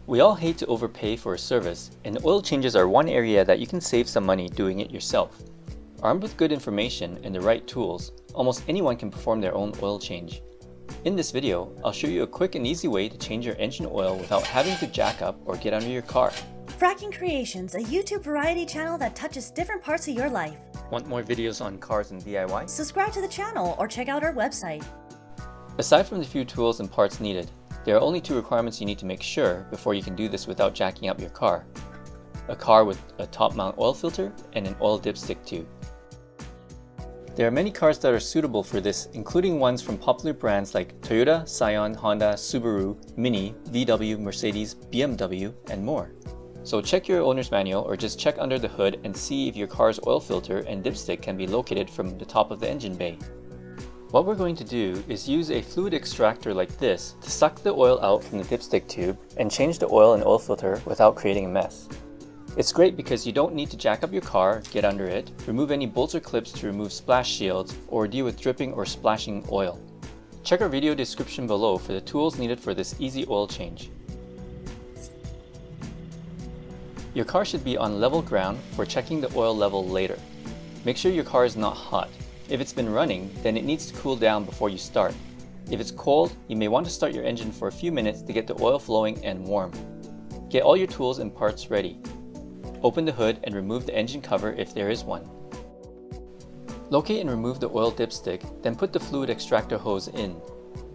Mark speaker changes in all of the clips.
Speaker 1: We all hate to overpay for a service, and oil changes are one area that you can save some money doing it yourself. Armed with good information and the right tools, almost anyone can perform their own oil change. In this video, I'll show you a quick and easy way to change your engine oil without having to jack up or get under your car.
Speaker 2: Fracking Creations, a YouTube variety channel that touches different parts of your life.
Speaker 1: Want more videos on cars and DIY?
Speaker 2: Subscribe to the channel or check out our website.
Speaker 1: Aside from the few tools and parts needed, there are only two requirements you need to make sure before you can do this without jacking up your car. A car with a top mount oil filter and an oil dipstick tube. There are many cars that are suitable for this, including ones from popular brands like Toyota, Scion, Honda, Subaru, Mini, VW, Mercedes, BMW, and more. So check your owner's manual or just check under the hood and see if your car's oil filter and dipstick can be located from the top of the engine bay. What we're going to do is use a fluid extractor like this to suck the oil out from the dipstick tube and change the oil and oil filter without creating a mess. It's great because you don't need to jack up your car, get under it, remove any bolts or clips to remove splash shields, or deal with dripping or splashing oil. Check our video description below for the tools needed for this easy oil change. Your car should be on level ground for checking the oil level later. Make sure your car is not hot. If it's been running, then it needs to cool down before you start. If it's cold, you may want to start your engine for a few minutes to get the oil flowing and warm. Get all your tools and parts ready. Open the hood and remove the engine cover if there is one. Locate and remove the oil dipstick, then put the fluid extractor hose in.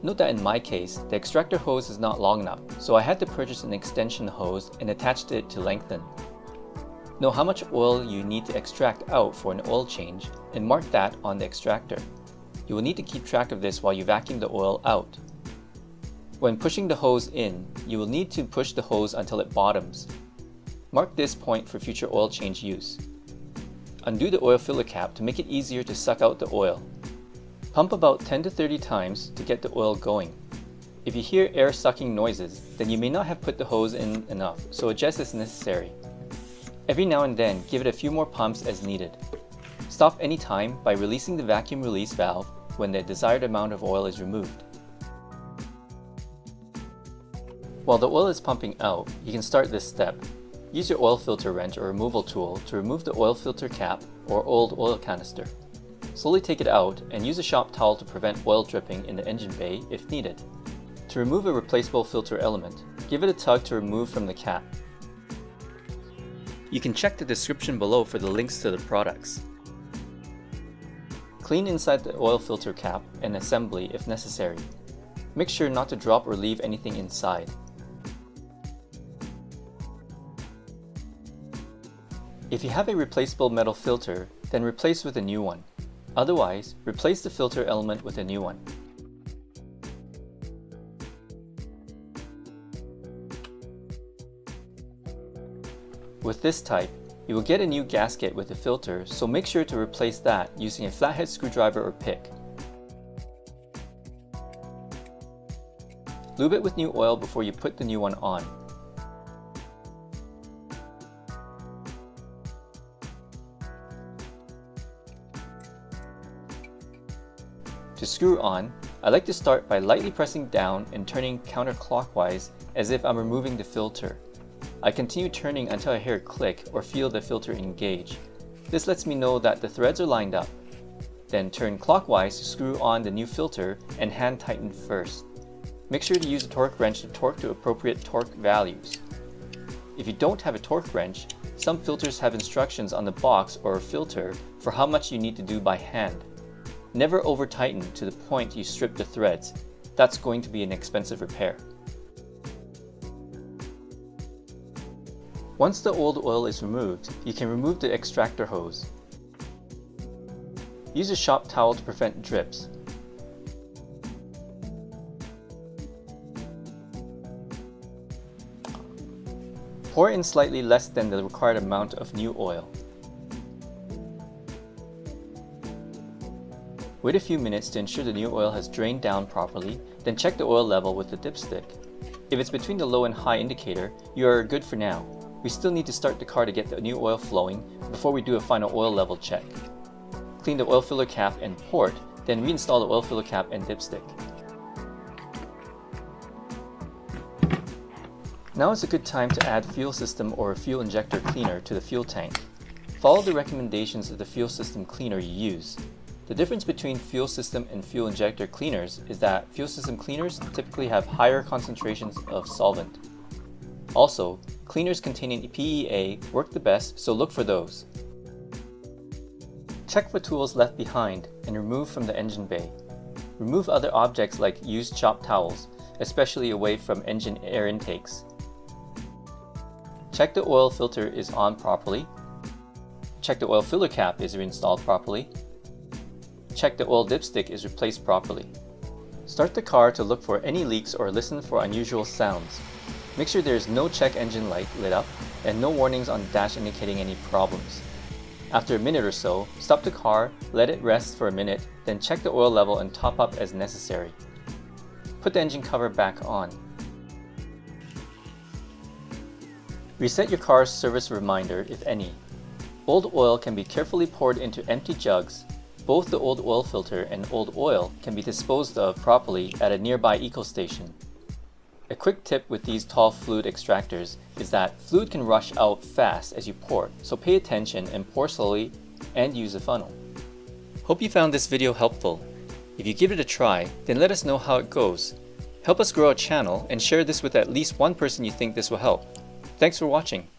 Speaker 1: Note that in my case, the extractor hose is not long enough, so I had to purchase an extension hose and attached it to lengthen. Know how much oil you need to extract out for an oil change and mark that on the extractor. You will need to keep track of this while you vacuum the oil out. When pushing the hose in, you will need to push the hose until it bottoms. Mark this point for future oil change use. Undo the oil filler cap to make it easier to suck out the oil. Pump about 10 to 30 times to get the oil going. If you hear air sucking noises, then you may not have put the hose in enough, so adjust as necessary. Every now and then, give it a few more pumps as needed. Stop any time by releasing the vacuum release valve when the desired amount of oil is removed. While the oil is pumping out, you can start this step. Use your oil filter wrench or removal tool to remove the oil filter cap or old oil canister. Slowly take it out and use a shop towel to prevent oil dripping in the engine bay if needed. To remove a replaceable filter element, give it a tug to remove from the cap. You can check the description below for the links to the products. Clean inside the oil filter cap and assembly if necessary. Make sure not to drop or leave anything inside. If you have a replaceable metal filter, then replace with a new one. Otherwise, replace the filter element with a new one. With this type, you will get a new gasket with the filter, so make sure to replace that using a flathead screwdriver or pick. Lube it with new oil before you put the new one on. To screw on, I like to start by lightly pressing down and turning counterclockwise as if I'm removing the filter. I continue turning until I hear a click or feel the filter engage. This lets me know that the threads are lined up. Then turn clockwise to screw on the new filter and hand tighten first. Make sure to use a torque wrench to torque to appropriate torque values. If you don't have a torque wrench, some filters have instructions on the box or filter for how much you need to do by hand. Never over tighten to the point you strip the threads. That's going to be an expensive repair. Once the old oil is removed, you can remove the extractor hose. Use a shop towel to prevent drips. Pour in slightly less than the required amount of new oil. Wait a few minutes to ensure the new oil has drained down properly, then check the oil level with the dipstick. If it's between the low and high indicator, you are good for now. We still need to start the car to get the new oil flowing before we do a final oil level check. Clean the oil filler cap and port, then reinstall the oil filler cap and dipstick. Now is a good time to add fuel system or fuel injector cleaner to the fuel tank. Follow the recommendations of the fuel system cleaner you use. The difference between fuel system and fuel injector cleaners is that fuel system cleaners typically have higher concentrations of solvent. Also, cleaners containing PEA work the best, so look for those. Check for tools left behind and remove from the engine bay. Remove other objects like used shop towels, especially away from engine air intakes. Check the oil filter is on properly. Check the oil filler cap is installed properly. Check the oil dipstick is replaced properly. Start the car to look for any leaks or listen for unusual sounds. Make sure there is no check engine light lit up and no warnings on the dash indicating any problems. After a minute or so, stop the car, let it rest for a minute, then check the oil level and top up as necessary. Put the engine cover back on. Reset your car's service reminder, if any. Old oil can be carefully poured into empty jugs. Both the old oil filter and old oil can be disposed of properly at a nearby eco station. A quick tip with these tall fluid extractors is that fluid can rush out fast as you pour, so pay attention and pour slowly and use a funnel. Hope you found this video helpful. If you give it a try, then let us know how it goes. Help us grow our channel and share this with at least one person you think this will help. Thanks for watching.